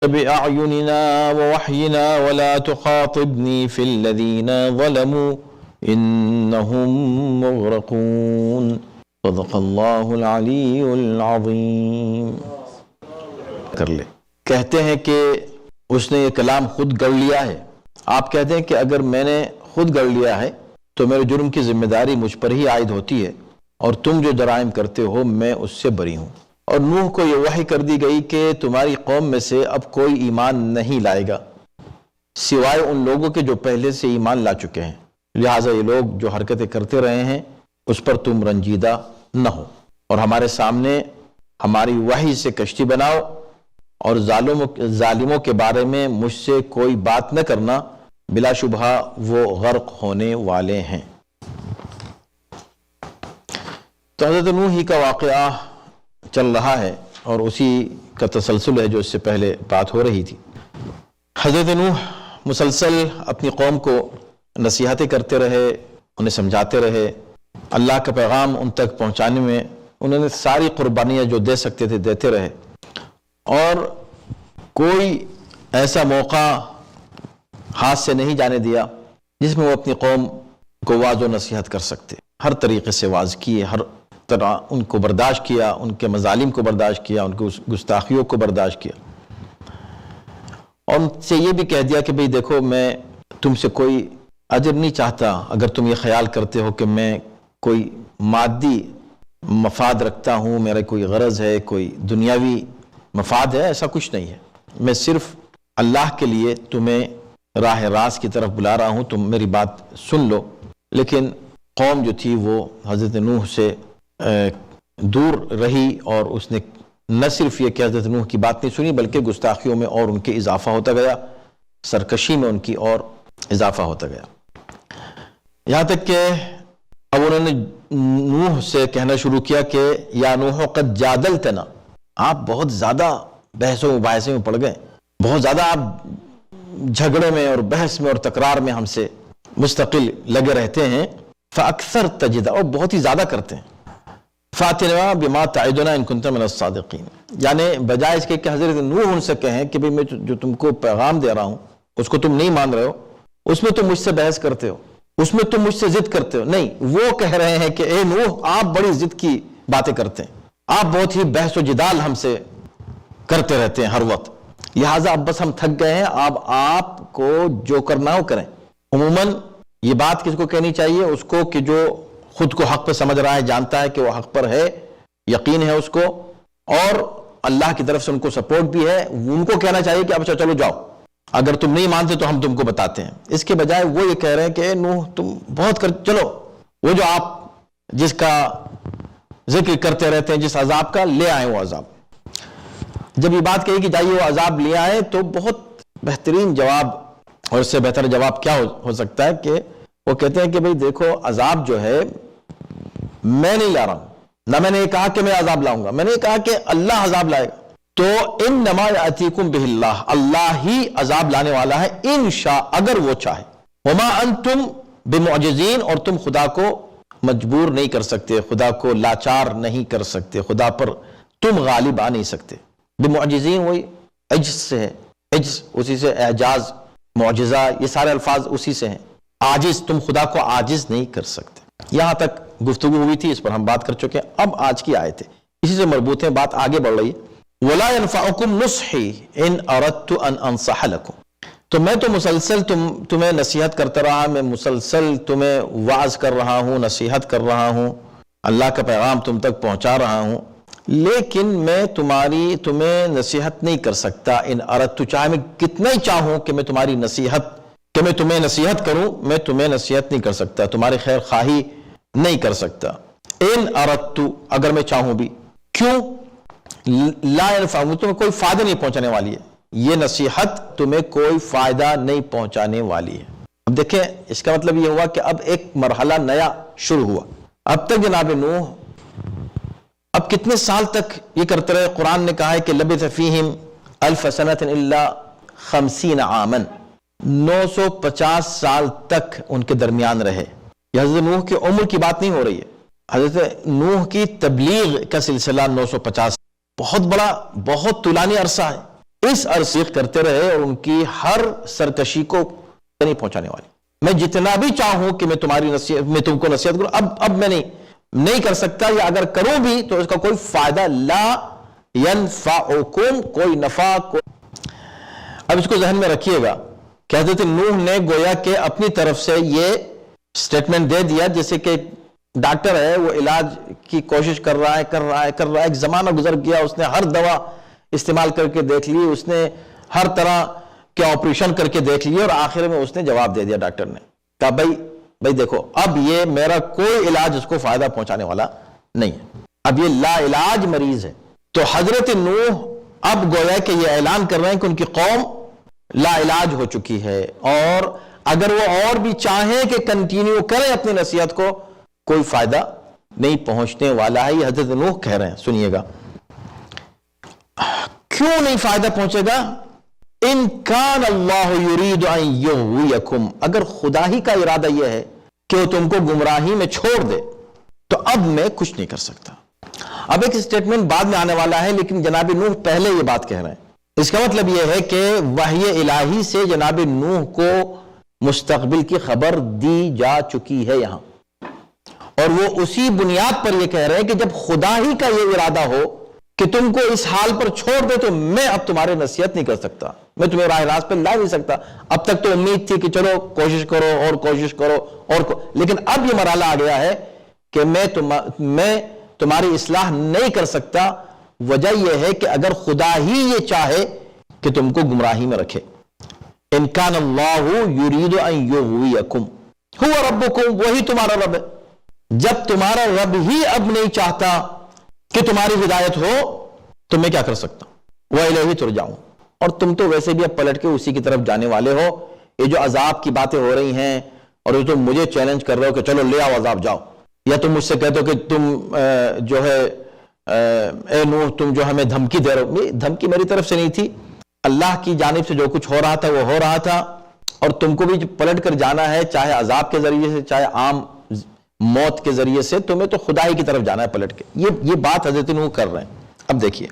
بأعيننا ووحينا ولا تخاطبني في الذين ظلموا إنهم مغرقون صدق اللہ العلی العظیم۔ کر لے، کہتے ہیں کہ اس نے یہ کلام خود گڑھ لیا ہے۔ آپ کہتے ہیں کہ اگر میں نے خود گڑھ لیا ہے تو میرے جرم کی ذمہ داری مجھ پر ہی عائد ہوتی ہے، اور تم جو جرائم کرتے ہو میں اس سے بری ہوں۔ اور نوح کو یہ وحی کر دی گئی کہ تمہاری قوم میں سے اب کوئی ایمان نہیں لائے گا سوائے ان لوگوں کے جو پہلے سے ایمان لا چکے ہیں، لہٰذا یہ لوگ جو حرکتیں کرتے رہے ہیں اس پر تم رنجیدہ نہ ہو، اور ہمارے سامنے ہماری وحی سے کشتی بناؤ، اور ظالموں کے بارے میں مجھ سے کوئی بات نہ کرنا، بلا شبہ وہ غرق ہونے والے ہیں۔ تو حضرت نوح ہی کا واقعہ چل رہا ہے اور اسی کا تسلسل ہے جو اس سے پہلے بات ہو رہی تھی۔ حضرت نوح مسلسل اپنی قوم کو نصیحتیں کرتے رہے، انہیں سمجھاتے رہے، اللہ کا پیغام ان تک پہنچانے میں انہوں نے ساری قربانیاں جو دے سکتے تھے دیتے رہے، اور کوئی ایسا موقع ہاتھ سے نہیں جانے دیا جس میں وہ اپنی قوم کو واعظ و نصیحت کر سکتے۔ ہر طریقے سے واعظ کیے، ہر طرح ان کو برداشت کیا، ان کے مظالم کو برداشت کیا، ان کی گستاخیوں کو برداشت کیا، اور ان سے یہ بھی کہہ دیا کہ بھئی دیکھو میں تم سے کوئی اجر نہیں چاہتا اگر تم یہ خیال کرتے ہو کہ میں کوئی مادی مفاد رکھتا ہوں، میرا کوئی غرض ہے، کوئی دنیاوی مفاد ہے، ایسا کچھ نہیں ہے۔ میں صرف اللہ کے لیے تمہیں راہ راست کی طرف بلا رہا ہوں، تم میری بات سن لو۔ لیکن قوم جو تھی وہ حضرت نوح سے دور رہی، اور اس نے نہ صرف یہ کہ حضرت نوح کی بات نہیں سنی بلکہ گستاخیوں میں اور ان کے اضافہ ہوتا گیا، سرکشی میں ان کی اور اضافہ ہوتا گیا، یہاں تک کہ اب انہوں نے نوح سے کہنا شروع کیا کہ یا نوح قد جادلتنا، آپ بہت زیادہ بحث و مباحثے میں پڑ گئے، بہت زیادہ آپ جھگڑے میں اور بحث میں اور تکرار میں ہم سے مستقل لگے رہتے ہیں، فاکثرت جدا، اور بہت ہی زیادہ کرتے ہیں، فاتنا بما تعدنا ان کنت من الصادقین، یعنی بجائے اس کے کہ حضرت نوح ان سے کہیں کہ بھئی میں جو تم کو پیغام دے رہا ہوں اس کو تم نہیں مان رہے ہو، اس میں تم مجھ سے بحث کرتے ہو، اس میں تم مجھ سے ضد کرتے ہو، نہیں، وہ کہہ رہے ہیں کہ اے نوح آپ بڑی ضد کی باتیں کرتے ہیں، آپ بہت ہی بحث و جدال ہم سے کرتے رہتے ہیں ہر وقت، لہٰذا اب بس ہم تھک گئے ہیں، اب آپ کو جو کرنا ہو کریں۔ عموماً یہ بات کس کو کہنی چاہیے؟ اس کو کہ جو خود کو حق پہ سمجھ رہا ہے، جانتا ہے کہ وہ حق پر ہے، یقین ہے اس کو، اور اللہ کی طرف سے ان کو سپورٹ بھی ہے، ان کو کہنا چاہیے کہ اب چلو جاؤ، اگر تم نہیں مانتے تو ہم تم کو بتاتے ہیں۔ اس کے بجائے وہ یہ کہہ رہے ہیں کہ اے نوح تم بہت چلو، وہ جو آپ جس کا ذکر کرتے رہتے ہیں، جس عذاب کا، لے آئیں وہ عذاب۔ جب یہ بات کہی کہ جائیے وہ عذاب لے آئیں، تو بہت بہترین جواب، اور اس سے بہتر جواب کیا ہو سکتا ہے کہ وہ کہتے ہیں کہ بھئی دیکھو عذاب جو ہے میں نہیں لا رہا ہوں، نہ میں نے یہ کہا کہ میں عذاب لاؤں گا، میں نے یہ کہا کہ اللہ عذاب لائے گا، تو انما یاتیکم بہ اللہ، اللہ ہی عذاب لانے والا ہے، ان شاء، اگر وہ چاہے، وما انتم بمعجزین، اور تم خدا کو مجبور نہیں کر سکتے، خدا کو لاچار نہیں کر سکتے، خدا پر تم غالب آ نہیں سکتے۔ بمعجزین وہی عجز سے ہے، عجز اسی سے، اعجاز، معجزہ، یہ سارے الفاظ اسی سے ہیں، عاجز، تم خدا کو عاجز نہیں کر سکتے۔ یہاں تک گفتگو ہوئی تھی، اس پر ہم بات کر چکے ہیں۔ اب آج کی آیت ہے، اسی سے مربوط ہے، بات آگے بڑھ رہی ہے۔ وَلَا يَنْفَعُكُمْ نُصْحِي إِنْ أَرَدْتُ أَنْ أَنْصَحَ لَكُمْ، تو میں تو مسلسل تمہیں نصیحت کرتا رہا، میں مسلسل تمہیں وعظ کر رہا ہوں، نصیحت کر رہا ہوں، اللہ کا پیغام تم تک پہنچا رہا ہوں، لیکن میں تمہیں نصیحت نہیں کر سکتا، ان اردت، چاہے میں کتنا ہی چاہوں کہ میں تمہاری نصیحت، کہ میں تمہیں نصیحت کروں، میں تمہیں نصیحت نہیں کر سکتا، تمہاری خیر خواہی نہیں کر سکتا۔ ان اردت، اگر میں چاہوں بھی، کیوں؟ لا ينفع، تمہیں کوئی فائدہ نہیں پہنچانے والی ہے، یہ نصیحت تمہیں کوئی فائدہ نہیں پہنچانے والی ہے۔ اب دیکھیں، اس کا مطلب یہ ہوا کہ اب ایک مرحلہ نیا شروع ہوا۔ اب تک جناب نوح اب کتنے سال تک یہ کرتے رہے؟ قرآن نے کہا ہے کہ لبث فیہم 1000 سنۃ الا 50 عاما، 950 سال تک ان کے درمیان رہے۔ یہ حضرت نوح کی عمر کی بات نہیں ہو رہی ہے، حضرت نوح کی تبلیغ کا سلسلہ 950، بہت بڑا، بہت طولانی عرصہ ہے۔ اس عرصے کرتے رہے اور ان کی ہر سرکشی کو نہیں پہنچانے والی. میں جتنا بھی چاہوں کہ میں تمہاری نصیحت میں تم کو نصیحت کروں, اب میں نہیں کر سکتا, یا اگر کروں بھی تو اس کا کوئی فائدہ, لا ینفعکم, کوئی نفع اب اس کو ذہن میں رکھیے گا کہ حضرت نوح نے گویا کہ اپنی طرف سے یہ سٹیٹمنٹ دے دیا جیسے کہ ڈاکٹر ہے, وہ علاج کی کوشش کر رہا ہے, ایک زمانہ گزر گیا, اس نے ہر دوا استعمال کر کے دیکھ لی, اس نے ہر طرح کے آپریشن کر کے دیکھ لی, اور آخر میں اس نے جواب دے دیا, ڈاکٹر نے کہا بھائی دیکھو اب یہ میرا کوئی علاج اس کو فائدہ پہنچانے والا نہیں ہے, اب یہ لا علاج مریض ہے. تو حضرت نوح اب گویا کہ یہ اعلان کر رہے ہیں کہ ان کی قوم لا علاج ہو چکی ہے, اور اگر وہ اور بھی چاہیں کہ کنٹینیو کریں اپنی نصیحت کو, کوئی فائدہ نہیں پہنچنے والا ہے. یہ حضرت نوح کہہ رہے ہیں, سنیے گا کیوں نہیں فائدہ پہنچے گا. ان کان اللہ یرید ان یغویکم, اگر خدا ہی کا ارادہ یہ ہے کہ وہ تم کو گمراہی میں چھوڑ دے تو اب میں کچھ نہیں کر سکتا. اب ایک سٹیٹمنٹ بعد میں آنے والا ہے, لیکن جناب نوح پہلے یہ بات کہہ رہے ہیں. اس کا مطلب یہ ہے کہ وحی الہی سے جناب نوح کو مستقبل کی خبر دی جا چکی ہے یہاں, اور وہ اسی بنیاد پر یہ کہہ رہے ہیں کہ جب خدا ہی کا یہ ارادہ ہو کہ تم کو اس حال پر چھوڑ دے تو میں اب تمہاری نصیحت نہیں کر سکتا, میں تمہیں راہ راست پہ لا نہیں سکتا. اب تک تو امید تھی کہ چلو کوشش کرو, لیکن اب یہ مرحلہ آ گیا ہے کہ میں تمہاری اصلاح نہیں کر سکتا. وجہ یہ ہے کہ اگر خدا ہی یہ چاہے کہ تم کو گمراہی میں رکھے. ان کان اللہ یرید ان یغویکم هو ربکم, وہی تمہارا رب ہے. جب تمہارا رب ہی اب نہیں چاہتا کہ تمہاری ہدایت ہو تو میں کیا کر سکتا ہوں. وَإِلَيْهِ تُرْجَعُونَ, اور تم تو ویسے بھی اب پلٹ کے اسی کی طرف جانے والے ہو. یہ جو عذاب کی باتیں ہو رہی ہیں اور یہ تم مجھے چیلنج کر رہے ہو کہ چلو لے آؤ عذاب جاؤ, یا تم مجھ سے کہتے ہو کہ تم جو ہے اے نوح تم جو ہمیں دھمکی دے رہے ہو, دھمکی میری طرف سے نہیں تھی, اللہ کی جانب سے جو کچھ ہو رہا تھا وہ ہو رہا تھا, اور تم کو بھی پلٹ کر جانا ہے, چاہے عذاب کے ذریعے سے چاہے عام موت کے ذریعے سے, تمہیں تو خدا ہی کی طرف جانا ہے پلٹ کے. یہ بات حضرت نوح کر رہے ہیں. اب دیکھیے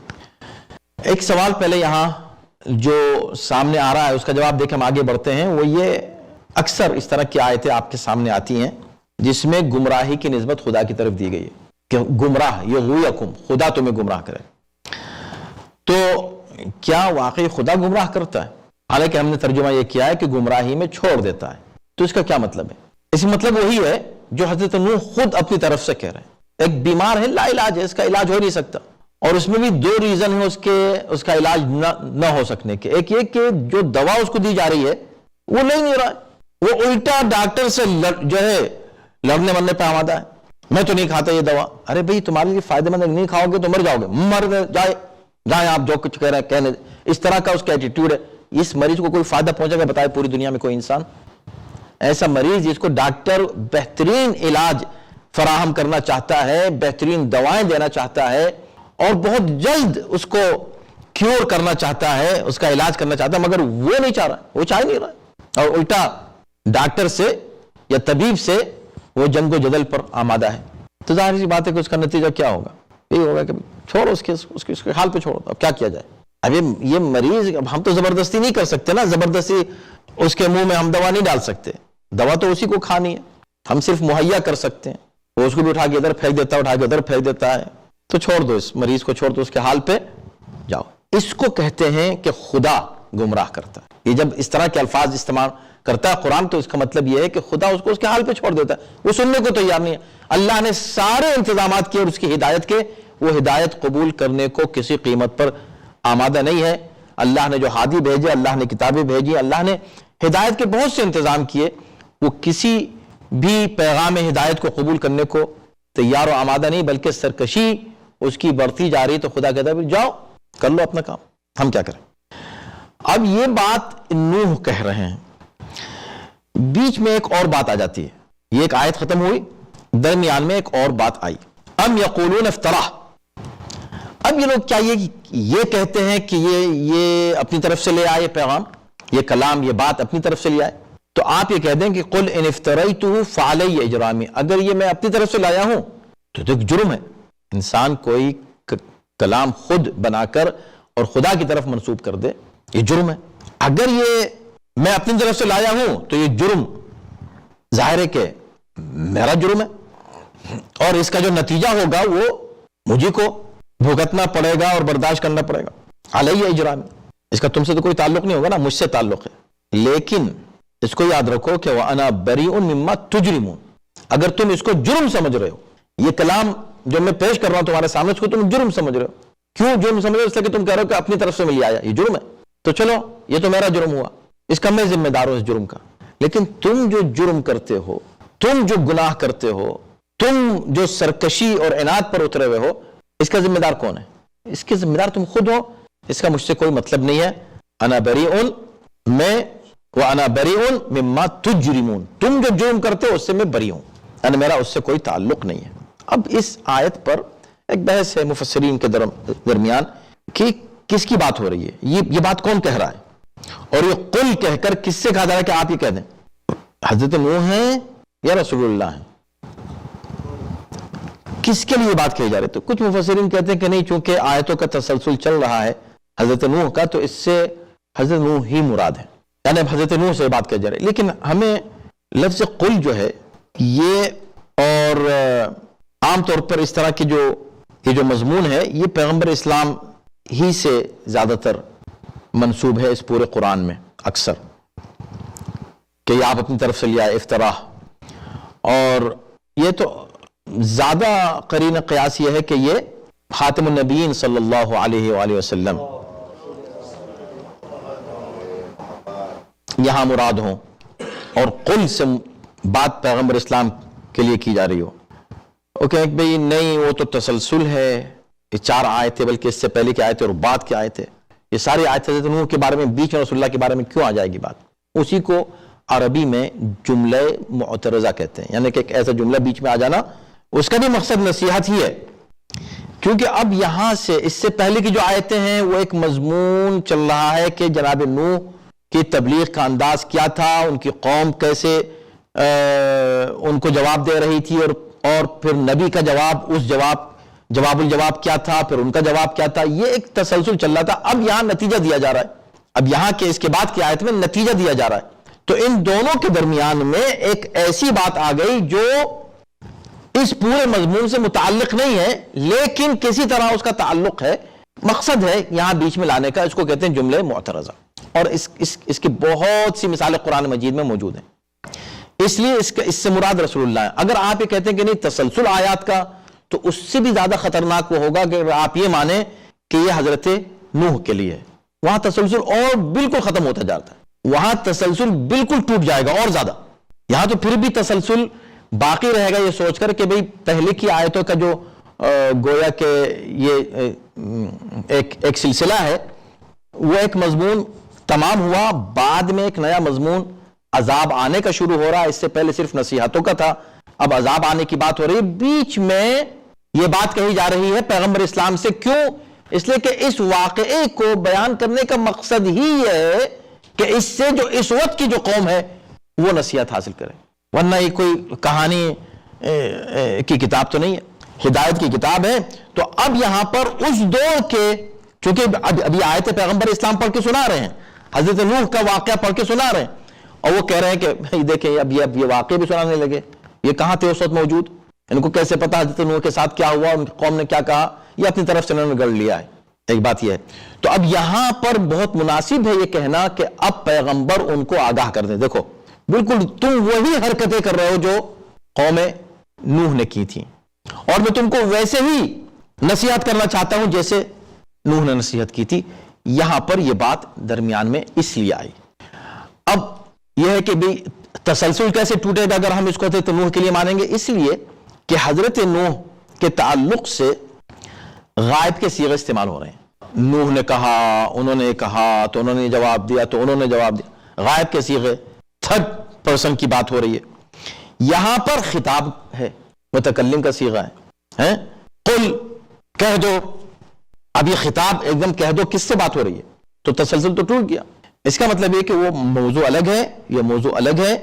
ایک سوال پہلے یہاں جو سامنے آ رہا ہے اس کا جواب دے کے ہم آگے بڑھتے ہیں. وہ یہ اکثر اس طرح کی آیتیں آپ کے سامنے آتی ہیں جس میں گمراہی کی نسبت خدا کی طرف دی گئی ہے کہ گمراہ یغویکم, خدا تمہیں گمراہ کرے. تو کیا واقعی خدا گمراہ کرتا ہے؟ حالانکہ ہم نے ترجمہ یہ کیا ہے کہ گمراہی میں چھوڑ دیتا ہے. تو اس کا کیا مطلب ہے؟ اس مطلب وہی ہے جو حضرت نوح خود اپنی طرف سے کہہ رہے ہیں. ایک بیمار ہے, لا علاج ہے, اس کا علاج ہو نہیں سکتا, اور اس میں بھی دو ریزن ہیں اس کا علاج نہ ہو سکنے کے. ایک یہ کہ جو دوا اس کو دی جا رہی ہے وہ نہیں رہا ہے, وہ الٹا ڈاکٹر سے جو ہے لڑنے مرنے پہ آمادہ ہے. میں تو نہیں کھاتا یہ دوا. ارے بھئی تمہارے لیے فائدہ مند, نہیں کھاؤ گے تو مر جاؤ گے, مر جائیں آپ جو کچھ کہہ رہے ہیں کہنے. اس طرح کا اس کا ایٹیٹیوڈ ہے. اس مریض کو کوئی فائدہ پہنچے گا بتائے پوری دنیا میں کوئی انسان؟ ایسا مریض جس کو ڈاکٹر بہترین علاج فراہم کرنا چاہتا ہے, بہترین دوائیں دینا چاہتا ہے, اور بہت جلد اس کو کیور کرنا چاہتا ہے, اس کا علاج کرنا چاہتا ہے, مگر وہ نہیں چاہ رہا, وہ چاہ نہیں رہا, اور الٹا ڈاکٹر سے یا طبیب سے وہ جنگ و جدل پر آمادہ ہے. تو ظاہر سی بات ہے کہ اس کا نتیجہ کیا ہوگا؟ یہ ہوگا کہ چھوڑو اس کے حال پہ چھوڑو, اب کیا کیا جائے. اب یہ مریض, ہم تو زبردستی نہیں کر سکتے نا, زبردستی اس کے منہ میں ہم دوا نہیں ڈال سکتے, دوا تو اسی کو کھانی ہے, ہم صرف مہیا کر سکتے ہیں. وہ اس کو بھی اٹھا کے ادھر پھینک دیتا ہے, اٹھا کے ادھر پھینک دیتا ہے. تو چھوڑ دو اس مریض کو, چھوڑ دو, اس کے حال پہ جاؤ. اس کو کہتے ہیں کہ خدا گمراہ کرتا ہے. یہ جب اس طرح کے الفاظ استعمال کرتا ہے قرآن تو اس کا مطلب یہ ہے کہ خدا اس کو اس کے حال پہ چھوڑ دیتا ہے, وہ سننے کو تیار نہیں ہے. اللہ نے سارے انتظامات کیے اور اس کی ہدایت کے, وہ ہدایت قبول کرنے کو کسی قیمت پر آمادہ نہیں ہے. اللہ نے جو ہادی بھیجے, اللہ نے کتابیں بھیجی, اللہ نے ہدایت کے بہت سے انتظام کیے, وہ کسی بھی پیغام ہدایت کو قبول کرنے کو تیار و آمادہ نہیں, بلکہ سرکشی اس کی بڑھتی جا رہی. تو خدا کہتا ہے جاؤ کر لو اپنا کام, ہم کیا کریں. اب یہ بات نوح کہہ رہے ہیں, بیچ میں ایک اور بات آ جاتی ہے. یہ ایک آیت ختم ہوئی, درمیان میں ایک اور بات آئی. ام یقولون افترا, اب یہ لوگ کیا یہ کہتے ہیں کہ یہ اپنی طرف سے لے آئے پیغام, یہ کلام, یہ بات اپنی طرف سے لے آئے. تو آپ یہ کہہ دیں کہ قل ان افتریتہ فعلی اجرامی, اگر یہ میں اپنی طرف سے لایا ہوں تو ایک جرم ہے. انسان کوئی کلام خود بنا کر اور خدا کی طرف منسوب کر دے، یہ جرم ہے۔ اگر یہ میں اپنی طرف سے لایا ہوں تو یہ جرم ظاہر ہے کہ میرا جرم ہے، اور اس کا جو نتیجہ ہوگا وہ مجھے کو بھگتنا پڑے گا اور برداشت کرنا پڑے گا۔ علیہ اجرام، اس کا تم سے تو کوئی تعلق نہیں ہوگا نا، مجھ سے تعلق ہے۔ لیکن اس کو یاد رکھو کہ وَأَنَا بَرِيءٌ مِّمَّا تُجْرِمُونَ، اگر تم اس کو جرم سمجھ رہے ہو، یہ کلام جو میں پیش کر رہا ہوں تمہارے سامنے، اس کو تم جرم سمجھ رہے ہو۔ کیوں جرم سمجھ رہے ہو؟ اس لیے کہ تم کہہ رہے ہو کہ اپنی طرف سے میں لے آیا، یہ جرم ہے، تو چلو یہ تو میرا جرم ہوا، اس کا میں ذمہ دار ہوں اس جرم کا۔ لیکن تم جو جرم کرتے ہو، تم جو گناہ کرتے ہو، تم جو سرکشی اور عناد پر اترے ہوئے ہو، اس کا ذمہ دار کون ہے؟ اس کے ذمہ دار تم خود ہو، اس کا مجھ سے کوئی مطلب نہیں ہے۔ انا بریئن، میں وانا بریئن مما تجرمون، تم جو جرم کرتے ہو اس سے میں بری ہوں، یعنی میرا اس سے کوئی تعلق نہیں ہے۔ اب اس آیت پر ایک بحث ہے مفسرین کے درمیان کہ کس کی بات ہو رہی ہے، یہ بات کون کہہ رہا ہے، اور یہ قل کہہ کر کس سے کہا جا رہا ہے کہ آپ یہ کہہ دیں؟ حضرت نوح ہیں یا رسول اللہ ہیں؟ کس کے لیے بات کہی جا رہی ہے؟ تو کچھ مفسرین کہتے ہیں کہ نہیں، چونکہ آیتوں کا تسلسل چل رہا ہے حضرت نوح کا، تو اس سے حضرت نوح ہی مراد ہے، یعنی حضرت نوح سے بات کی جا رہی ہے۔ لیکن ہمیں لفظ قل جو ہے یہ، اور عام طور پر اس طرح کی یہ جو مضمون ہے، یہ پیغمبر اسلام ہی سے زیادہ تر منسوب ہے اس پورے قرآن میں، اکثر کہ یہ آپ اپنی طرف سے لیا افطرا، اور یہ تو زیادہ قرین قیاس یہ ہے کہ یہ خاتم النبیین صلی اللہ علیہ وآلہ وسلم یہاں مراد ہوں، اور قل سے بات پیغمبر اسلام کے لیے کی جا رہی ہو۔ اوکے بھئی نہیں، وہ تو تسلسل ہے، یہ 4 آیتیں، بلکہ اس سے پہلے کی آیتیں اور بعد کی آیتیں، یہ ساری آیتیں حضرت نوح کے بارے میں، بیچ میں رسول اللہ کے بارے میں کیوں آ جائے گی بات؟ اسی کو عربی میں جملہ معترضہ کہتے ہیں، یعنی کہ ایک ایسا جملہ بیچ میں آ جانا، اس کا بھی مقصد نصیحت ہی ہے، کیونکہ اب یہاں سے اس سے پہلے کی جو آیتیں ہیں وہ ایک مضمون چل رہا ہے کہ جناب نوح کی تبلیغ کا انداز کیا تھا، ان کی قوم کیسے ان کو جواب دے رہی تھی، اور پھر نبی کا جواب، اس جواب الجواب کیا تھا، پھر ان کا جواب کیا تھا، یہ ایک تسلسل چل رہا تھا۔ اب یہاں نتیجہ دیا جا رہا ہے، اب یہاں کے اس کے بعد کی آیت میں نتیجہ دیا جا رہا ہے، تو ان دونوں کے درمیان میں ایک ایسی بات آ گئی جو اس پورے مضمون سے متعلق نہیں ہے، لیکن کسی طرح اس کا تعلق ہے، مقصد ہے یہاں بیچ میں لانے کا، اس کو کہتے ہیں جملہ معترضہ، اور اس کی بہت سی مثالیں قرآن مجید میں موجود ہیں، اس لیے اس سے مراد رسول اللہ ہے۔ اگر آپ یہ کہتے ہیں کہ نہیں تسلسل آیات کا، تو اس سے بھی زیادہ خطرناک وہ ہوگا کہ آپ یہ مانیں کہ یہ حضرت نوح کے لیے ہے، وہاں تسلسل اور بالکل ختم ہوتا جاتا ہے، وہاں تسلسل بالکل ٹوٹ جائے گا اور زیادہ، یہاں تو پھر بھی تسلسل باقی رہے گا، یہ سوچ کر کہ بھئی پہلے کی آیتوں کا جو گویا کہ یہ ایک سلسلہ ہے، وہ ایک مضمون تمام ہوا، بعد میں ایک نیا مضمون عذاب آنے کا شروع ہو رہا ہے، اس سے پہلے صرف نصیحتوں کا تھا، اب عذاب آنے کی بات ہو رہی ہے، بیچ میں یہ بات کہی جا رہی ہے پیغمبر اسلام سے، کیوں؟ اس لیے کہ اس واقعے کو بیان کرنے کا مقصد ہی یہ ہے کہ اس سے جو اس وقت کی جو قوم ہے وہ نصیحت حاصل کرے، ورنہ یہ کوئی کہانی کی کتاب تو نہیں ہے، ہدایت کی کتاب ہے۔ تو اب یہاں پر اس دور کے، چونکہ ابھی آیت پیغمبر اسلام پڑھ کے سنا رہے ہیں، حضرت نوح کا واقعہ پڑھ کے سنا رہے ہیں، اور وہ کہہ رہے ہیں کہ دیکھیں اب یہ واقعے بھی سنانے لگے، یہ کہاں تھے اس وقت موجود، ان کو کیسے پتا حضرت نوح کے ساتھ کیا ہوا، ان کی قوم نے کیا کہا، یہ اپنی طرف سے انہوں نے گڑھ لیا ہے، ایک بات یہ ہے۔ تو اب یہاں پر بہت مناسب ہے یہ کہنا کہ اب پیغمبر ان کو آگاہ کر دیں، دیکھو بالکل تم وہی حرکتیں کر رہے ہو جو قوم نوح نے کی تھی، اور میں تم کو ویسے ہی نصیحت کرنا چاہتا ہوں جیسے نوح نے نصیحت کی تھی۔ یہاں پر یہ بات درمیان میں اس لیے آئی۔ اب یہ ہے کہ بھی تسلسل کیسے ٹوٹے گا اگر ہم اس کو تو نوح کے لیے مانیں گے، اس لیے کہ حضرت نوح کے تعلق سے غائب کے صیغے استعمال ہو رہے ہیں، نوح نے کہا، انہوں نے کہا، تو انہوں نے جواب دیا، تو انہوں نے جواب دیا، غائب کے صیغے، تھرڈ پرسن کی بات ہو رہی ہے۔ یہاں پر خطاب ہے، متکلم کا صیغہ ہے، قل کہہ دو، اب یہ خطاب ایک دم کہہ دو کس سے بات ہو رہی ہے، تو تسلسل تو ٹوٹ گیا۔ اس کا مطلب یہ کہ وہ موضوع الگ ہے، یہ موضوع الگ ہے،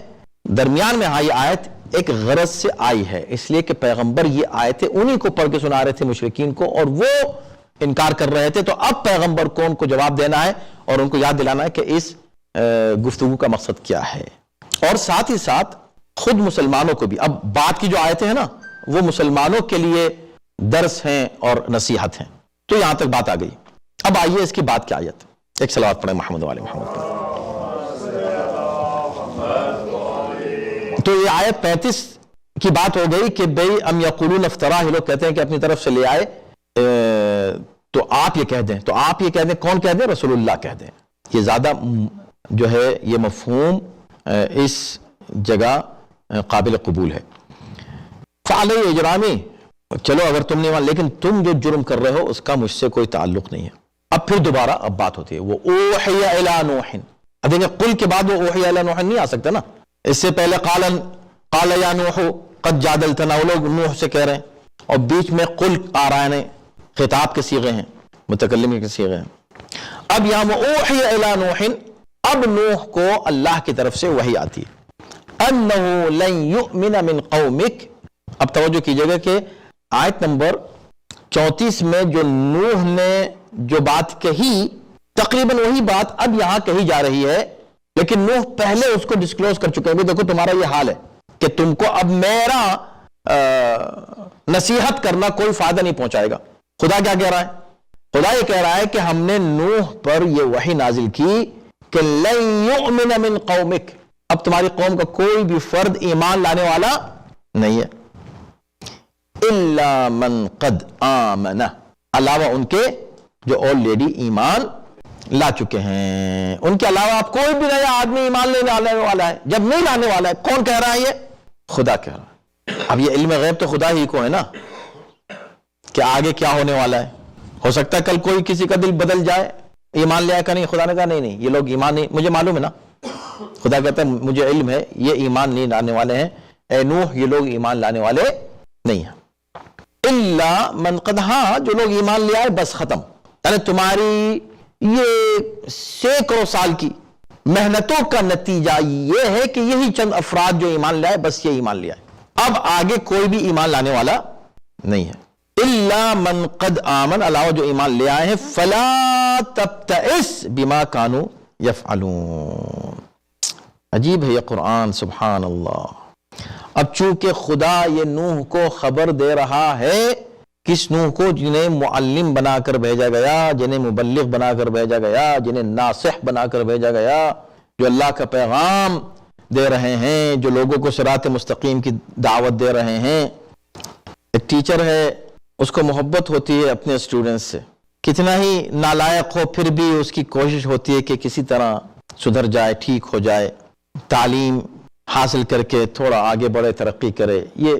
درمیان میں یہ آیت ایک غرض سے آئی ہے، اس لیے کہ پیغمبر یہ آیتیں انہی کو پڑھ کے سنا رہے تھے مشرکین کو، اور وہ انکار کر رہے تھے. تو اب پیغمبر کو ان کو جواب دینا ہے اور ان کو یاد دلانا ہے کہ اس گفتگو کا مقصد کیا ہے. اور ساتھ ہی ساتھ خود مسلمانوں کو بھی، اب بات کی جو آیتیں ہیں نا وہ مسلمانوں کے لیے درس ہیں اور نصیحت ہیں. تو یہاں تک بات آ گئی. اب آئیے اس کی بات کی آیت. ایک صلوات پڑھیں محمد والے محمد پر. تو یہ آیت 35 کی بات ہو گئی کہ بھئی ام یقولون افترا، یہ لوگ کہتے ہیں کہ اپنی طرف سے لے آئے. تو آپ یہ کہہ دیں، تو آپ یہ کہہ دیں، کون کہہ دیں؟ رسول اللہ کہہ دیں. یہ زیادہ جو ہے یہ مفہوم اس جگہ قابل قبول ہے. فعلی اجرامی، چلو اگر تم نہیں مان، لیکن تم جو جرم کر رہے ہو اس کا مجھ سے کوئی تعلق نہیں ہے. اب پھر دوبارہ اب بات ہوتی ہے وہ اوحی الی نوح. اب دیکھیں قل کے بعد وہ اوحی الی نوح نہیں آ سکتا نا. اس سے پہلے قال یا نوح قد جادلتنا، وہ لوگ نوح سے کہہ رہے ہیں، اور بیچ میں قل آ رہا ہے، خطاب کے صیغے ہیں، متکلم کے صیغے ہیں. اب یہاں وہ اوحی الی نوح، اب نوح کو اللہ کی طرف سے وحی آتی ہے انہ لن یؤمن من قومک. اب توجہ کیجئے گا کہ آیت نمبر 34 میں جو نوح نے جو بات کہی تقریباً وہی بات اب یہاں کہی جا رہی ہے، لیکن نوح پہلے اس کو ڈسکلوز کر چکے ہیں. دیکھو تمہارا یہ حال ہے کہ تم کو اب میرا نصیحت کرنا کوئی فائدہ نہیں پہنچائے گا. خدا کیا کہہ رہا ہے؟ خدا یہ کہہ رہا ہے کہ ہم نے نوح پر یہ وحی نازل کی کہ لن یؤمن من قومک، اب تمہاری قوم کا کوئی بھی فرد ایمان لانے والا نہیں ہے. الا من قد آمن، علاوہ ان کے جو آلریڈی ایمان لا چکے ہیں. ان کے علاوہ آپ کوئی بھی نیا آدمی ایمان لینے والا ہے جب نہیں لانے والا ہے. کون کہہ رہا ہے؟ یہ خدا کہہ رہا ہے. اب یہ علم غیب تو خدا ہی کو ہے نا کہ آگے کیا ہونے والا ہے. ہو سکتا ہے کل کوئی کسی کا دل بدل جائے، ایمان لے آئے کہ نہیں. خدا نے کہا نہیں یہ لوگ ایمان نہیں، مجھے معلوم ہے نا. خدا کہتا ہے مجھے علم ہے یہ ایمان نہیں لانے والے ہیں. اے نوح یہ لوگ ایمان لانے والے نہیں ہیں. الا من قد، ہاں جو لوگ ایمان لے آئے بس ختم. یعنی تمہاری یہ سینکڑوں سال کی محنتوں کا نتیجہ یہ ہے کہ یہی چند افراد جو ایمان لے آئے بس یہ ایمان لے آئے. اب آگے کوئی بھی ایمان لانے والا نہیں ہے. الا من قد آمن، علاوہ جو ایمان لے آئے ہیں. فلا تبتئس بما كانوا يفعلون. عجیب ہے یہ قرآن، سبحان اللہ. اب چونکہ خدا یہ نوح کو خبر دے رہا ہے، کس نوح کو؟ جنہیں معلم بنا کر بھیجا گیا، جنہیں مبلغ بنا کر بھیجا گیا، جنہیں ناصح بنا کر بھیجا گیا، جو اللہ کا پیغام دے رہے ہیں، جو لوگوں کو صراط مستقیم کی دعوت دے رہے ہیں. ایک ٹیچر ہے، اس کو محبت ہوتی ہے اپنے اسٹوڈنٹس سے، کتنا ہی نالائق ہو پھر بھی اس کی کوشش ہوتی ہے کہ کسی طرح سدھر جائے، ٹھیک ہو جائے، تعلیم حاصل کر کے تھوڑا آگے بڑھے، ترقی کرے. یہ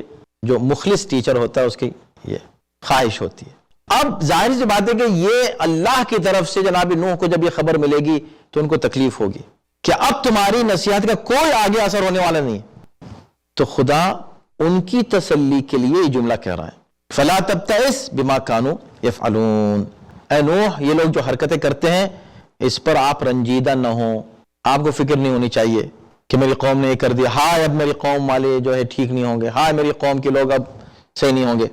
جو مخلص ٹیچر ہوتا ہے اس کی یہ خواہش ہوتی ہے. اب ظاہر سی بات ہے کہ یہ اللہ کی طرف سے جناب نوح کو جب یہ خبر ملے گی تو ان کو تکلیف ہوگی کہ اب تمہاری نصیحت کا کوئی آگے اثر ہونے والا نہیں. تو خدا ان کی تسلی کے لیے یہ جملہ کہہ رہا ہے، فلا تبتئس بما كانوا يفعلون. اے نوح یہ لوگ جو حرکتیں کرتے ہیں اس پر آپ رنجیدہ نہ ہوں. آپ کو فکر نہیں ہونی چاہیے کہ میری قوم نے یہ کر دیا، ہائے اب میری قوم والے جو ہے ٹھیک نہیں ہوں گے، ہائے میری قوم کے لوگ اب صحیح نہیں ہوں گے.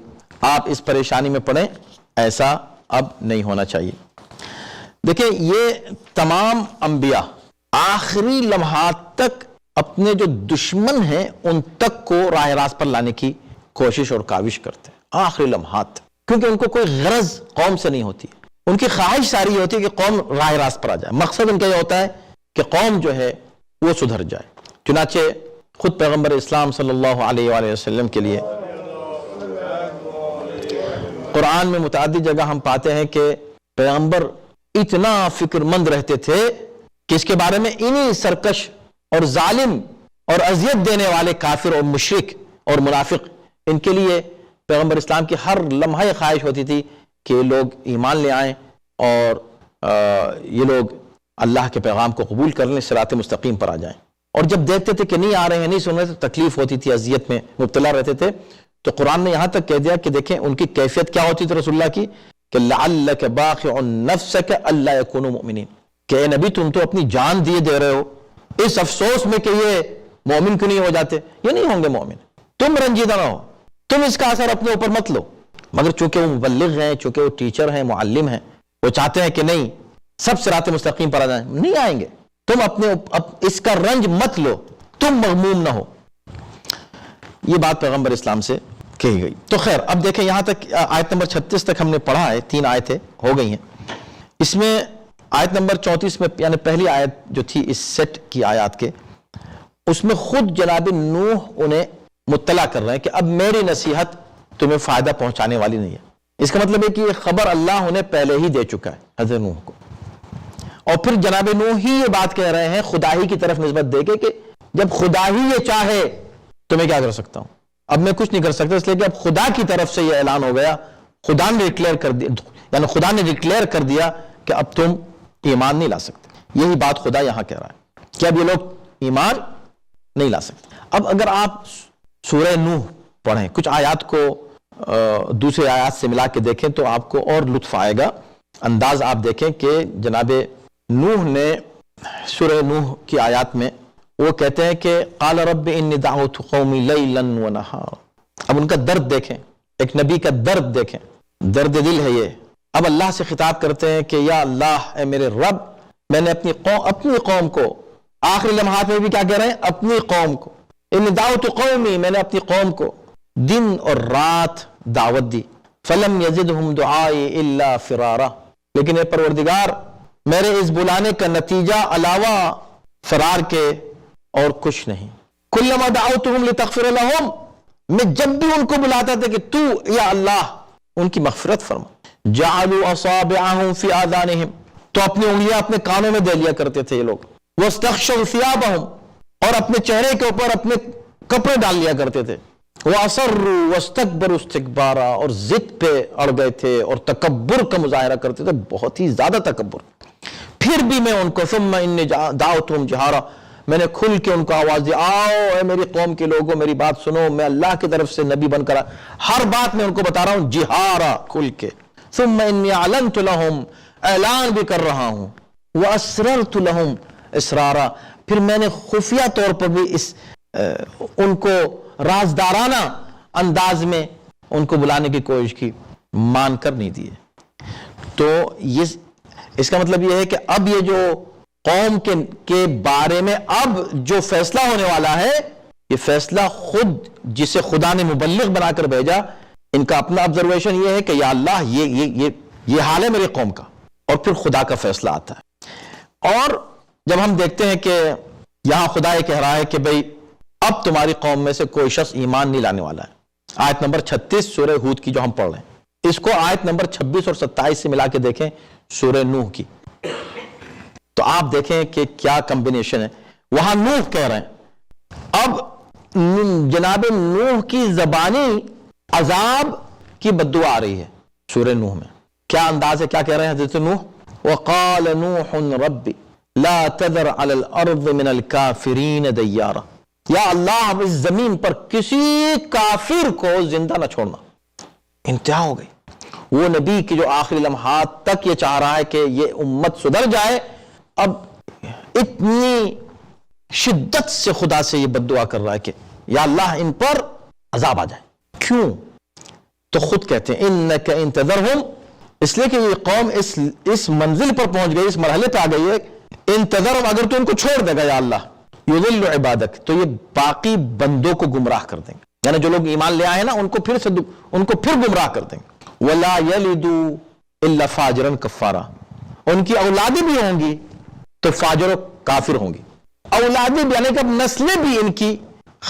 آپ اس پریشانی میں پڑیں، ایسا اب نہیں ہونا چاہیے. دیکھیں یہ تمام انبیاء آخری لمحات تک اپنے جو دشمن ہیں ان تک کو راہ راست پر لانے کی کوشش اور کاوش کرتے ہیں آخری لمحات، کیونکہ ان کو کوئی غرض قوم سے نہیں ہوتی. ان کی خواہش ساری یہ ہوتی ہے کہ قوم راہ راست پر آ جائے. مقصد ان کا یہ ہوتا ہے کہ قوم جو ہے وہ سدھر جائے. چنانچہ خود پیغمبر اسلام صلی اللہ علیہ وآلہ وسلم کے لیے قرآن میں متعدد جگہ ہم پاتے ہیں کہ پیغمبر اتنا فکر مند رہتے تھے کہ اس کے بارے میں انہی سرکش اور ظالم اور اذیت دینے والے کافر اور مشرک اور منافق، ان کے لیے پیغمبر اسلام کی ہر لمحہ خواہش ہوتی تھی کہ یہ لوگ ایمان لے آئیں اور یہ لوگ اللہ کے پیغام کو قبول کر لیں، صراط مستقیم پر آ جائیں. اور جب دیکھتے تھے کہ نہیں آ رہے ہیں، نہیں سن رہے، تو تکلیف ہوتی تھی، اذیت میں مبتلا رہتے تھے. تو قرآن نے یہاں تک کہہ دیا کہ دیکھیں ان کی کیفیت کیا ہوتی تھی رسول اللہ کی، کہ لعلک باخع نفسک الا یکونوا مؤمنین، کہ اے نبی تم تو اپنی جان دیے دے رہے ہو اس افسوس میں کہ یہ مومن کیوں نہیں ہو جاتے. یہ نہیں ہوں گے مومن، تم رنجیدہ نہ ہو، تم اس کا اثر اپنے اوپر مت لو. مگر چونکہ وہ مبلغ ہیں، چونکہ وہ ٹیچر ہیں، معلم ہیں، وہ چاہتے ہیں کہ نہیں سب صراط مستقیم پر آ جائیں. نہیں آئیں گے. تم اس کا رنج مت لو، تم مغموم نہ ہو. یہ بات پیغمبر اسلام سے کہی گئی. تو خیر اب دیکھیں یہاں تک آیت نمبر 36 تک ہم نے پڑھا ہے. 3 آیتیں ہو گئی ہیں. اس میں آیت نمبر 34 میں یعنی پہلی آیت جو تھی اس سیٹ کی آیات کے، اس میں خود جناب نوح انہیں مطلع کر رہے ہیں کہ اب میری نصیحت تمہیں فائدہ پہنچانے والی نہیں ہے. اس کا مطلب ہے کہ یہ خبر اللہ انہیں پہلے ہی دے چکا ہے حضرت نوح کو. اور پھر جناب نوح ہی یہ بات کہہ رہے ہیں خدا ہی کی طرف نسبت دے کے کہ جب خدا ہی یہ چاہے تو میں کیا کر سکتا ہوں، اب میں کچھ نہیں کر سکتا، اس لیے کہ اب خدا کی طرف سے یہ اعلان ہو گیا. خدا نے ڈکلیئر کر دیا، یعنی خدا نے ڈکلیئر کر دیا کہ اب تم ایمان نہیں لا سکتے. یہی بات خدا یہاں کہہ رہا ہے کہ اب یہ لوگ ایمان نہیں لا سکتے. اب اگر آپ سورہ نوح پڑھیں، کچھ آیات کو دوسرے آیات سے ملا کے دیکھیں تو آپ کو اور لطف آئے گا. انداز آپ دیکھیں کہ جناب نوح نے سورہ نوح کی آیات میں وہ کہتے ہیں کہ قال رب انی دعوت قومی لیلا ونہارا. اب ان کا درد دیکھیں، ایک نبی کا درد دیکھیں، درد دل ہے یہ. اب اللہ سے خطاب کرتے ہیں کہ یا اللہ اے میرے رب، میں نے اپنی قوم کو، آخری لمحات میں بھی کیا کہہ رہے ہیں، اپنی قوم کو، انی دعوت قومی، میں نے اپنی قوم کو دن اور رات دعوت دی. فلم یزدہم دعائی الا فرارا، لیکن اے پروردگار میرے اس بلانے کا نتیجہ علاوہ فرار کے اور کچھ نہیں. کلما دعوتہم لتغفر لہم، میں جب بھی ان کو بلاتا تھا کہ تو یا اللہ ان کی مغفرت فرما. جعلوا اصابعہم فی آذانہم، تو اپنی انگلیاں اپنے کانوں میں دے لیا کرتے تھے یہ لوگ. واستغشوا ثیابہم، اور اپنے چہرے کے اوپر اپنے کپڑے ڈال لیا کرتے تھے. وَأَصَرُّوا وَاسْتَكْبَرُوا اسْتِكْبَارًا، اور ضد پہ اڑ گئے تھے اور تکبر کا مظاہرہ کرتے تھے، بہت ہی زیادہ تکبر. پھر بھی میں ان کو ثم انی دعوتہم جہارا، میں نے کھل کے ان کو آواز دی، آؤ اے میری قوم کے لوگوں میری بات سنو، میں اللہ کی طرف سے نبی بن کر ہر بات میں ان کو بتا رہا ہوں جہارا، کھل کے. ثم انی اعلنت لہم، اعلان بھی کر رہا ہوں. واسررت لہم اسرارا، پھر میں نے خفیہ طور پر بھی ان کو رازدارانہ انداز میں ان کو بلانے کی کوشش کی، مان کر نہیں دیے. تو اس کا مطلب یہ ہے کہ اب یہ جو قوم کے بارے میں اب جو فیصلہ ہونے والا ہے، یہ فیصلہ خود جسے خدا نے مبلغ بنا کر بھیجا، ان کا اپنا آبزرویشن یہ ہے کہ یا اللہ یہ حال ہے میری قوم کا، اور پھر خدا کا فیصلہ آتا ہے. اور جب ہم دیکھتے ہیں کہ یہاں خدا یہ کہہ رہا ہے کہ بھئی اب تمہاری قوم میں سے کوئی شخص ایمان نہیں لانے والا ہے. آیت نمبر 36 سورہ ہود کی جو ہم پڑھ رہے ہیں، اس کو آیت نمبر 26 اور 27 سے ملا کے دیکھیں سورہ نوح کی، تو آپ دیکھیں کہ کیا کمبینیشن ہے. وہاں نوح کہہ رہے ہیں، اب جناب نوح کی زبانی عذاب کی بددعا آ رہی ہے سورہ نوح میں. کیا انداز ہے، کیا کہہ رہے ہیں حضرت نوح؟ وَقَالَ نُوحٌ رَبِّ لَا تَذَرْ عَلَى الْأَرْضِ مِنَ الْكَافِرِينَ دَيَّارًا، یا اللہ اب اس زمین پر کسی کافر کو زندہ نہ چھوڑنا. انتہا ہو گئی. وہ نبی کی جو آخری لمحات تک یہ چاہ رہا ہے کہ یہ امت سدھر جائے، اب اتنی شدت سے خدا سے یہ بددعا کر رہا ہے کہ یا اللہ ان پر عذاب آ جائے. کیوں؟ تو خود کہتے ہیں انک ان تذرہم، اس لیے کہ یہ قوم اس منزل پر پہنچ گئی، اس مرحلے پہ آ گئی ہے. ان تذرہم، اگر تو ان کو چھوڑ دے گا یا اللہ، یضل عبادک، تو یہ باقی بندوں کو گمراہ کر دیں گے. یعنی جو لوگ ایمان لے آئے نا ان کو پھر گمراہ کر دیں گے. وَلَا يَلِدُوا إِلَّا فَاجِرًا كَفَّارًا، ان کی اولادیں بھی ہوں گی تو فاجر و کافر ہوں گی. اولادیں بھی یعنی کہ اب نسلیں بھی ان کی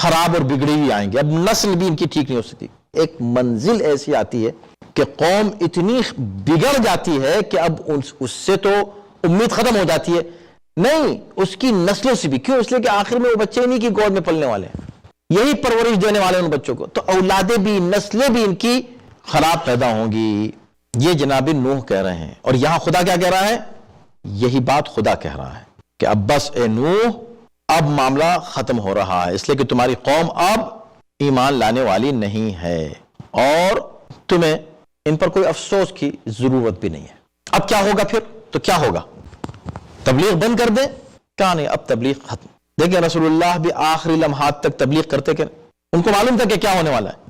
خراب اور بگڑی ہوئی آئیں گی، اب نسل بھی ان کی ٹھیک نہیں ہو سکتی. ایک منزل ایسی آتی ہے کہ قوم اتنی بگڑ جاتی ہے کہ اب اس سے تو امید ختم ہو جاتی ہے، نہیں اس کی نسلوں سے بھی. کیوں؟ اس لیے کہ آخر میں وہ بچے انہی کی گود میں پلنے والے ہیں، یہی پرورش دینے والے ان بچوں کو، تو اولادیں بھی نسلیں بھی ان کی خراب پیدا ہوں گی. یہ جناب نوح کہہ رہے ہیں. اور یہاں خدا کیا کہہ رہا ہے؟ یہی بات خدا کہہ رہا ہے کہ اب بس اے نوح، اب معاملہ ختم ہو رہا ہے، اس لیے کہ تمہاری قوم اب ایمان لانے والی نہیں ہے اور تمہیں ان پر کوئی افسوس کی ضرورت بھی نہیں ہے. اب کیا ہوگا پھر؟ تو کیا ہوگا؟ تبلیغ بند کر دیں؟ کہاں نہیں، اب تبلیغ ختم. دیکھیں رسول اللہ بھی آخری لمحات تک تبلیغ کرتے کہ ان کو معلوم تھا کہ کیا ہونے والا ہے.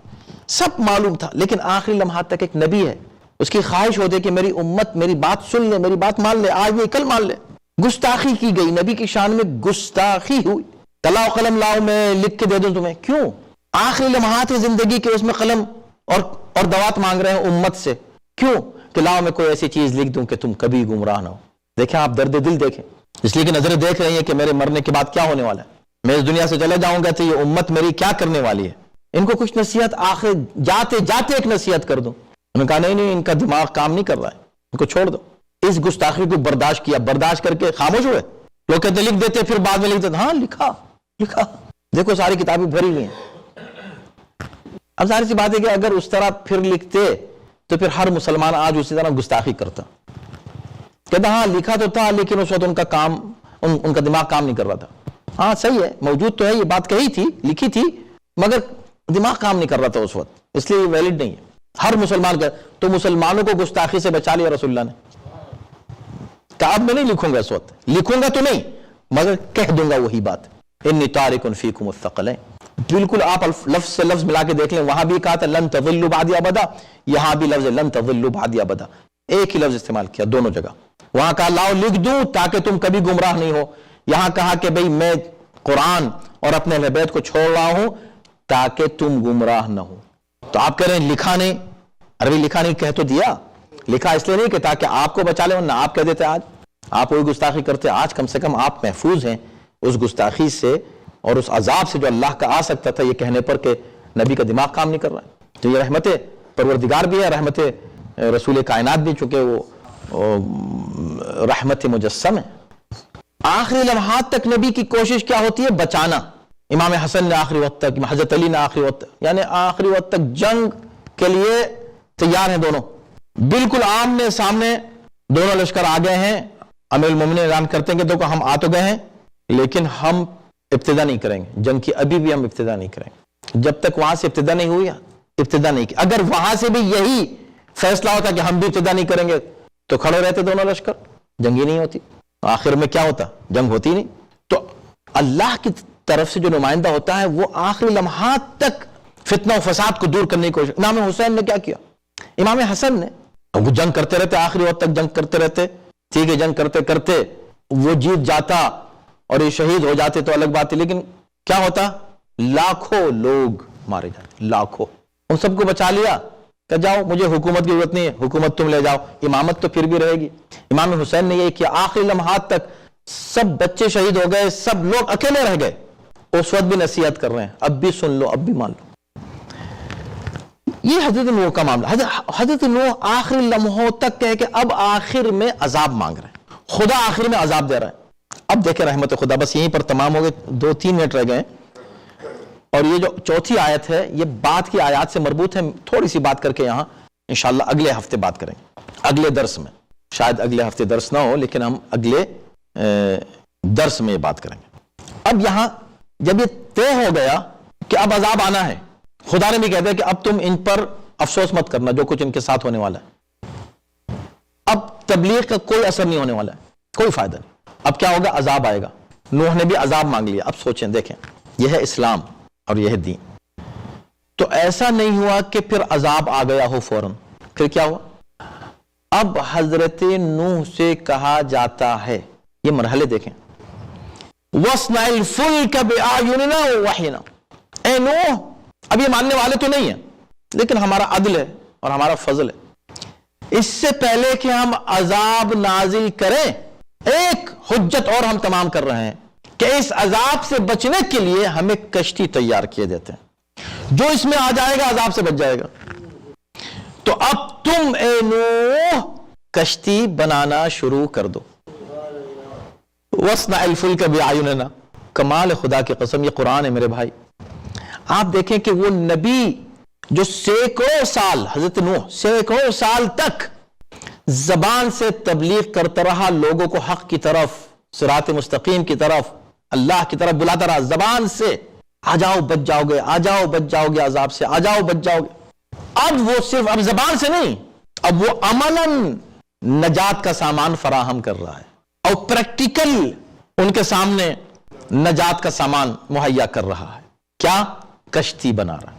سب معلوم تھا، لیکن آخری لمحات تک ایک نبی ہے، اس کی خواہش ہوتی ہے کہ میری امت میری بات سن لے، میری بات مان لے، آج نہیں کل مان لے۔ گستاخی کی گئی، نبی کی شان میں گستاخی ہوئی۔ کلا و قلم لاؤ میں لکھ کے دے دوں تمہیں، کیوں؟ آخری لمحات زندگی کے، اس میں قلم اور دوات مانگ رہے ہیں امت سے، کیوں؟ کہ لاؤ میں کوئی ایسی چیز لکھ دوں کہ تم کبھی گمراہ نہ ہو۔ دیکھیں آپ درد دل دیکھیں، اس لیے کہ نظریں دیکھ رہی ہیں کہ میرے مرنے کے بعد کیا ہونے والا ہے، میں اس دنیا سے چلے جاؤں گا تو یہ امت میری کیا کرنے والی ہے۔ ان کو کچھ نصیحت آخر جاتے جاتے ایک نصیحت کر دوں، انہوں نے کہا نہیں ان کا دماغ کام نہیں کر رہا ہے، ان کو چھوڑ دو۔ اس گستاخی کو برداشت کیا، برداشت کر کے خاموش ہوئے۔ لوگ کہتے لکھ دیتے، پھر بعد میں لکھ دیتے، ہاں لکھا، دیکھو ساری کتابیں بھری ہوئی ہیں۔ اب ظاہر سی بات ہے کہ اگر اس طرح پھر لکھتے تو پھر ہر مسلمان آج اسی طرح گستاخی کرتا، کہتا ہاں لکھا تو تھا لیکن اس وقت ان کا کام، ان کا دماغ کام نہیں کر رہا تھا۔ ہاں صحیح ہے، موجود تو ہے، یہ بات کہی تھی، لکھی تھی، مگر دماغ کام نہیں کر رہا تھا اس وقت، اس لیے یہ ویلڈ نہیں ہے۔ ہر مسلمان کا تو مسلمانوں کو گستاخی سے بچا لیا رسول اللہ نے، کہا اب میں نہیں لکھوں گا، اس وقت لکھوں گا تو نہیں، مگر کہہ دوں گا وہی بات، انی تارک فیکم الثقلین۔ بالکل آپ لفظ سے لفظ ملا کے دیکھ لیں، وہاں بھی کہا تھا لن تضلوا بعدی ابدا، یہاں بھی لفظ لن تضلوا بعدی ابدا، ایک ہی لفظ استعمال کیا دونوں جگہ۔ وہاں کہا لاؤ لکھ دوں تاکہ تم کبھی گمراہ نہیں ہو، یہاں کہا کہ بھئی میں قرآن اور اپنے اہل بیت کو چھوڑ رہا ہوں تاکہ تم گمراہ نہ ہو۔ تو آپ کہہ رہے ہیں لکھا نہیں، عربی لکھا نہیں، کہہ تو دیا، لکھا اس لیے نہیں کہ تاکہ آپ کو بچا لے، ورنہ آپ کہہ دیتے آج آپ وہی گستاخی کرتے، آج کم سے کم آپ محفوظ ہیں اس گستاخی سے اور اس عذاب سے جو اللہ کا آ سکتا تھا یہ کہنے پر کہ نبی کا دماغ کام نہیں کر رہا ہے۔ تو یہ رحمت پروردگار بھی ہے، رحمت رسول کائنات بھی، چونکہ وہ رحمت مجسم ہے۔ آخری لمحات تک نبی کی کوشش کیا ہوتی ہے؟ بچانا۔ امام حسن نے آخری وقت تک، حضرت علی نے آخری وقت تک، یعنی آخری وقت تک جنگ کے لیے تیار ہیں دونوں، بالکل آمنے سامنے دونوں لشکر آ گئے ہیں۔ امیر المومنین اعلان کرتے ہیں کہ دیکھو ہم آ تو گئے ہیں لیکن ہم ابتدا نہیں کریں گے جنگ کی، ابھی بھی ہم ابتدا نہیں کریں گے جب تک وہاں سے ابتدا نہیں ہوئی، ابتدا نہیں کی۔ اگر وہاں سے بھی یہی فیصلہ ہوتا کہ ہم بھی ابتدا نہیں کریں گے تو کھڑے رہتے دونوں لشکر، جنگ ہی نہیں ہوتی، آخر میں کیا ہوتا؟ جنگ ہوتی نہیں۔ تو اللہ کی طرف سے جو نمائندہ ہوتا ہے وہ آخری لمحات تک فتنہ و فساد کو دور کرنے کی کوشش۔ امام حسین نے کیا کیا؟ امام حسن نے وہ جنگ کرتے رہتے، آخری وقت تک جنگ کرتے رہتے، ٹھیک ہے، جنگ کرتے کرتے وہ جیت جاتا اور یہ شہید ہو جاتے تو الگ بات ہے، لیکن کیا ہوتا؟ لاکھوں لوگ مارے جاتے، لاکھوں، ان سب کو بچا لیا کہ جاؤ مجھے حکومت کی ضرورت نہیں ہے، حکومت تم لے جاؤ، امامت تو پھر بھی رہے گی۔ امام حسین نے یہ کیا، آخری لمحات تک سب بچے شہید ہو گئے، سب لوگ اکیلے رہ گئے، اس وقت بھی نصیحت کر رہے ہیں اب بھی سن لو، اب بھی مان لو۔ یہ حضرت نوح کا معاملہ، حضرت نوح آخری لمحوں تک کہہ کہ اب آخر میں عذاب مانگ رہے ہیں، خدا آخر میں عذاب دے رہا ہے۔ اب دیکھیں رحمت خدا، بس یہیں پر تمام ہو گئے، 2-3 منٹ رہ گئے، اور یہ جو چوتھی آیت ہے یہ بعد کی آیات سے مربوط ہے، تھوڑی سی بات کر کے یہاں انشاءاللہ اگلے ہفتے بات کریں گے، اگلے درس میں، شاید اگلے ہفتے درس نہ ہو لیکن ہم اگلے درس میں یہ بات کریں گے۔ اب یہاں جب یہ طے ہو گیا کہ اب عذاب آنا ہے، خدا نے بھی کہتا ہے کہ اب تم ان پر افسوس مت کرنا جو کچھ ان کے ساتھ ہونے والا ہے، اب تبلیغ کا کوئی اثر نہیں ہونے والا ہے، کوئی فائدہ نہیں۔ اب کیا ہوگا؟ عذاب آئے گا۔ نوح نے بھی عذاب مانگ لیا۔ اب سوچیں، دیکھیں، یہ ہے اسلام اور یہ ہے دین۔ تو ایسا نہیں ہوا کہ پھر عذاب آ گیا ہو فوراً، پھر کیا ہوا؟ اب حضرت نوح سے کہا جاتا ہے، یہ مرحلے دیکھیں، وَاصْنَعِ الْفُلْكَ بِأَعْيُنِنَا وَوَحْيِنَا، اے نوح، اب یہ ماننے والے تو نہیں ہیں لیکن ہمارا عدل ہے اور ہمارا فضل ہے، اس سے پہلے کہ ہم عذاب نازل کریں ایک حجت اور ہم تمام کر رہے ہیں کہ اس عذاب سے بچنے کے لیے ہمیں کشتی تیار کیے دیتے ہیں، جو اس میں آ جائے گا عذاب سے بچ جائے گا۔ تو اب تم اے نوح کشتی بنانا شروع کر دو۔ وَاصْنَعِ الْفُلْكَ بِأَعْيُنِنَا، کمال خدا کی قسم، یہ قرآن ہے میرے بھائی۔ آپ دیکھیں کہ وہ نبی جو سینکڑوں سال، حضرت نوح سینکڑوں سال تک زبان سے تبلیغ کرتا رہا، لوگوں کو حق کی طرف، صراط مستقیم کی طرف، اللہ کی طرف بلاتا رہا، زبان سے، آ جاؤ بچ جاؤ گے، آ جاؤ بچ جاؤ گے عذاب سے، آ جاؤ بچ جاؤ گے۔ اب وہ صرف اب زبان سے نہیں، اب وہ عملاً نجات کا سامان فراہم کر رہا ہے اور پریکٹیکل ان کے سامنے نجات کا سامان مہیا کر رہا ہے۔ کیا؟ کشتی بنا رہا ہے۔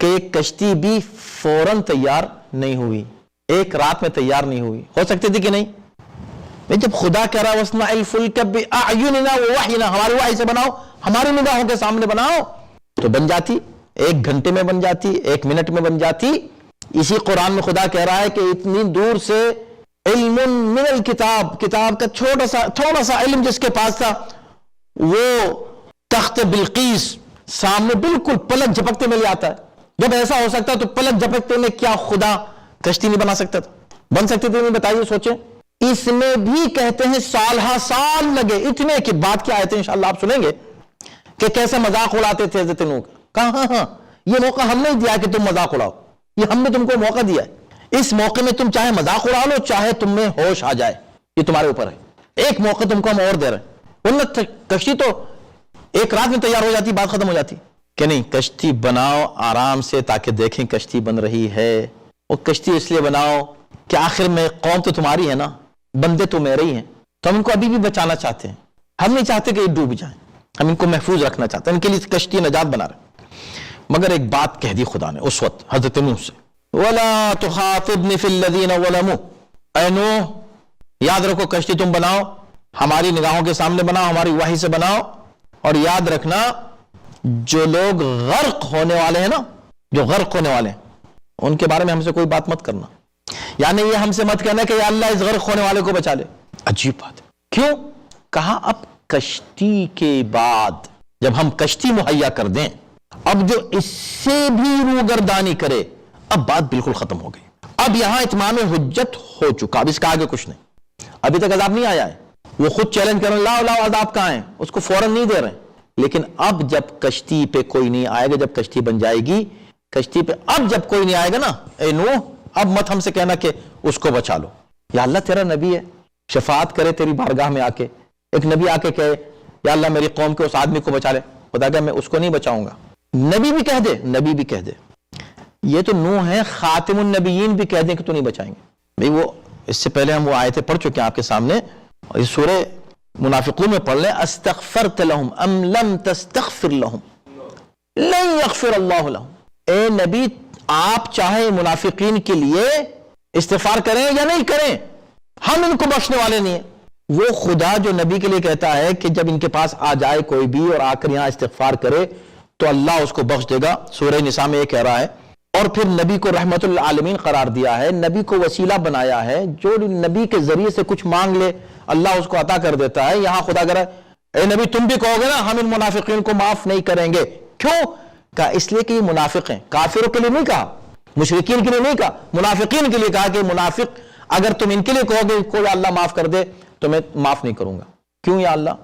کہ ایک کشتی بھی فوراً تیار نہیں ہوئی, ایک رات میں تیار نہیں ہوئی. ہو سکتی تھی کہ نہیں؟ جب خدا کہہ رہا وَاصْنَعِ الْفُلْكَ بِأَعْيُنِنَا وَوَحْيِنَا, ہماری وحی سے بناؤ, ہماری نگاہوں کے سامنے بناؤ, تو بن جاتی, 1 گھنٹے میں بن جاتی, 1 منٹ میں بن جاتی. اسی قرآن میں خدا کہہ رہا ہے کہ اتنی دور سے علم من الکتاب, کتاب کا تھوڑا سا علم جس کے پاس تھا, وہ تخت بلقیس سامنے بالکل پلک جھپکتے میں لے آتا ہے. جب ایسا ہو سکتا تو پلک جھپکتے میں کیا خدا کشتی نہیں بنا سکتا تھا؟ بن سکتے تھے نہیں؟ بتائیے, سوچیں. اس میں بھی کہتے ہیں سال لگے, اتنے کی بات کی آیتیں انشاءاللہ آپ سنیں گے کہ کیسے مذاق اڑاتے تھے حضرت نوح کا. کہاں, ہاں یہ موقع ہم نے دیا کہ تم مذاق اڑاؤ, یہ ہم نے تم کو موقع دیا ہے. اس موقع میں تم چاہے مذاق اڑا لو, چاہے تم میں ہوش آ جائے, یہ تمہارے اوپر ہے. ایک موقع تم کو ہم اور دے رہے ہیں, ورنہ کشتی تو 1 رات میں تیار ہو جاتی, بات ختم ہو جاتی. کہ نہیں, کشتی بناؤ آرام سے تاکہ دیکھیں کشتی بن رہی ہے. اور کشتی اس لیے بناؤ کہ آخر میں قوم تو تمہاری ہے نا, بندے تو میرے ہی ہیں, تو ہم ان کو ابھی بھی بچانا چاہتے ہیں. ہم نہیں چاہتے کہ یہ ڈوب جائیں, ہم ان کو محفوظ رکھنا چاہتے ہیں, ان کے لیے کشتی نجات بنا رہے ہیں. مگر ایک بات کہہ دی خدا نے اس وقت حضرت نوح سے, وَلَا تُخَاطِبْنِ فِي الَّذِينَ ظَلَمُوا, اے نوح یاد رکھو کشتی تم بناؤ, ہماری نگاہوں کے سامنے بناؤ, ہماری وحی سے بناؤ, اور یاد رکھنا جو لوگ غرق ہونے والے ہیں نا, جو غرق ہونے والے ہیں, ان کے بارے میں ہم سے کوئی بات مت کرنا. یعنی یہ ہم سے مت کہنا کہ یا اللہ اس غرق ہونے والے کو بچا لے. عجیب بات ہے. کیوں کہا؟ اب کشتی کے بعد جب ہم کشتی مہیا کر دیں, اب جو اس سے بھی روگردانی کرے, اب بات بالکل ختم ہو گئی. اب یہاں اتمام حجت ہو چکا, اب اس کا آگے کچھ نہیں. ابھی تک عذاب نہیں آیا ہے, وہ خود چیلنج کر رہے ہیں, لاؤ لاؤ عذاب کہاں ہے, اس کو فوراً نہیں دے رہے. لیکن اب جب کشتی پہ کوئی نہیں آئے گا, جب کشتی بن جائے گی, کشتی پہ اب جب کوئی نہیں آئے گا نا, اے نوح اب مت ہم سے کہنا کہ اس کو بچا لو. یا اللہ تیرا نبی ہے, شفاعت کرے تیری بارگاہ میں آ کے, ایک نبی آ کے کہے یا اللہ میری قوم کے اس آدمی کو بچا لے, خدا کہ میں اس کو نہیں بچاؤں گا. نبی بھی کہہ دے, نبی بھی کہہ دے, یہ تو نوح ہے, خاتم النبیین بھی کہہ دیں کہ تو نہیں بچائیں گے. بھئی وہ اس سے پہلے ہم وہ آیتیں پڑھ چکے ہیں آپ کے سامنے, اور اس سورہ منافقون میں پڑھ لیں, استغفرت لهم ام لم تستغفر لهم لن یغفر اللہ لهم. اے نبی آپ چاہے منافقین کے لیے استغفار کریں یا نہیں کریں, ہم ان کو بخشنے والے نہیں ہیں. وہ خدا جو نبی کے لیے کہتا ہے کہ جب ان کے پاس آ جائے کوئی بھی اور آ کر یہاں استغفار کرے تو اللہ اس کو بخش دے گا, سورہ نساء میں یہ کہہ رہا ہے. اور پھر نبی کو رحمت للعالمین قرار دیا ہے, نبی کو وسیلہ بنایا ہے, جو نبی کے ذریعے سے کچھ مانگ لے اللہ اس کو عطا کر دیتا ہے. یہاں خدا کہہ رہا ہے اے نبی تم بھی کہو گے نا ہم ان منافقین کو معاف نہیں کریں گے. کیوں کہا؟ اس لیے کہ یہ منافق ہیں. کافروں کے لیے نہیں کہا, مشرکین کے لیے نہیں کہا, منافقین کے لیے کہا کہ منافق اگر تم ان کے لیے کہو گے کوئی اللہ معاف کر دے تو میں معاف نہیں کروں گا. کیوں یا اللہ؟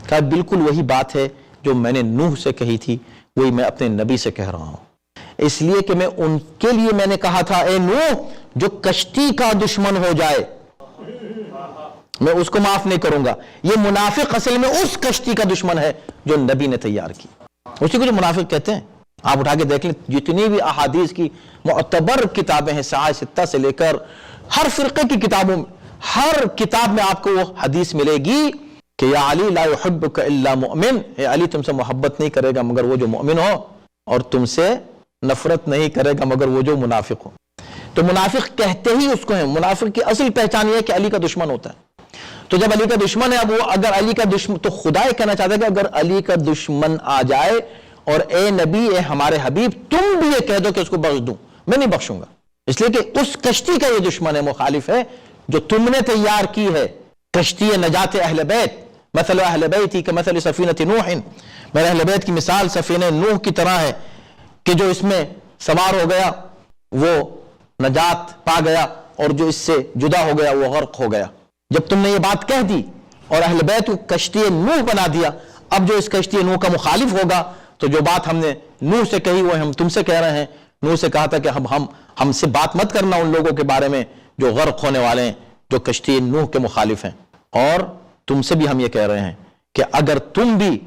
کہا بالکل وہی بات ہے جو میں نے نوح سے کہی تھی, وہی میں اپنے نبی سے کہہ رہا ہوں. اس لیے کہ میں ان کے لیے میں نے کہا تھا اے نوح جو کشتی کا دشمن ہو جائے میں اس کو معاف نہیں کروں گا. یہ منافق اصل میں اس کشتی کا دشمن ہے جو نبی نے تیار کی, اسی کو جو منافق کہتے ہیں. آپ اٹھا کے دیکھ لیں جتنی بھی احادیث کی معتبر کتابیں ہیں, صحاح ستہ سے لے کر ہر فرقے کی کتابوں میں, ہر کتاب میں آپ کو وہ حدیث ملے گی کہ یا علی لا يحبک الا مؤمن, اے علی تم سے محبت نہیں کرے گا مگر وہ جو مؤمن ہو, اور تم سے نفرت نہیں کرے گا مگر وہ جو منافق ہو. تو منافق کہتے ہی اس کو ہیں. منافق کی اصل پہچان یہ ہے کہ علی کا دشمن ہوتا ہے. تو جب علی کا دشمن ہے, اب وہ اگر علی کا دشمن, تو خدا یہ کہنا چاہتا ہے کہ اگر علی کا دشمن آ جائے اور اے نبی اے ہمارے حبیب تم بھی یہ کہہ دو کہ اس کو بخش دوں, میں نہیں بخشوں گا. اس لیے کہ اس کشتی کا یہ دشمن ہے, مخالف ہے, جو تم نے تیار کی ہے. کشتی نجات اہل بیت, مثل اہل بیتی کمثل سفینۃ نوح, میرے اہل بیت کی مثال سفینہ نوح کی طرح ہے کہ جو اس میں سوار ہو گیا وہ نجات پا گیا, اور جو اس سے جدا ہو گیا وہ غرق ہو گیا. جب تم نے یہ بات کہہ دی اور اہل بیت کو کشتی نوح بنا دیا, اب جو اس کشتی نوح کا مخالف ہوگا تو جو بات ہم نے نوح سے کہی وہ ہم تم سے کہہ رہے ہیں. نوح سے کہا تھا کہ ہم سے بات مت کرنا ان لوگوں کے بارے میں جو غرق ہونے والے ہیں, جو کشتی نوح کے مخالف ہیں. اور تم سے بھی ہم یہ کہہ رہے ہیں کہ اگر تم بھی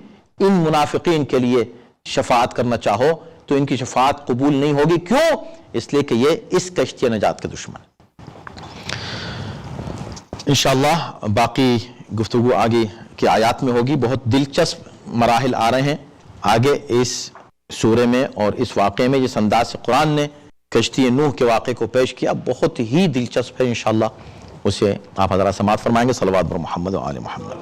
ان منافقین کے لیے شفاعت کرنا چاہو تو ان کی شفاعت قبول نہیں ہوگی. کیوں؟ اس لیے کہ یہ اس کشتی نجات کے دشمن ہے. انشاءاللہ باقی گفتگو آگے کی آیات میں ہوگی. بہت دلچسپ مراحل آ رہے ہیں آگے اس سورے میں اور اس واقعے میں جس انداز سے قرآن نے کشتی نوح کے واقعے کو پیش کیا بہت ہی دلچسپ ہے، انشاءاللہ اسے آپ حضرات سماعت فرمائیں گے۔ صلوات بر محمد و آل محمد۔